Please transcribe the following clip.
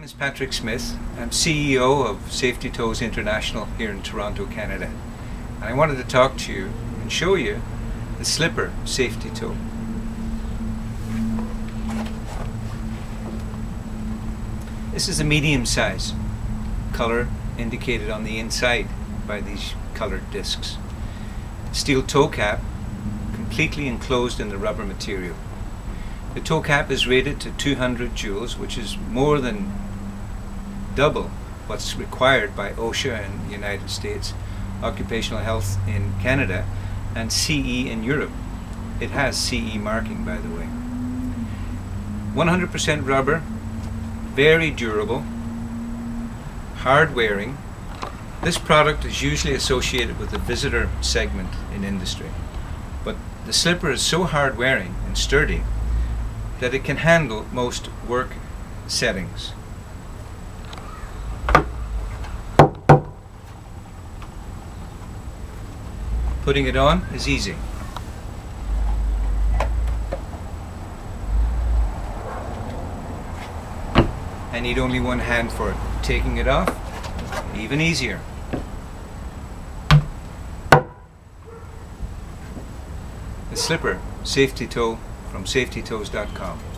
is Patrick Smith. I'm CEO of Safety Toes International here in Toronto, Canada. And I wanted to talk to you and show you the Slipp-R safety toe. This is a medium size, color indicated on the inside by these colored discs. Steel toe cap, completely enclosed in the rubber material. The toe cap is rated to 200 joules, which is more than double what's required by OSHA in the United States, Occupational Health in Canada, and CE in Europe. It has CE marking, by the way. 100% rubber, very durable, hard wearing. This product is usually associated with the visitor segment in industry, but the Slipp-R is so hard wearing and sturdy that it can handle most work settings. Putting it on is easy. I need only one hand for it. Taking it off, even easier. The Slipp-R safety toe from safetytoes.com.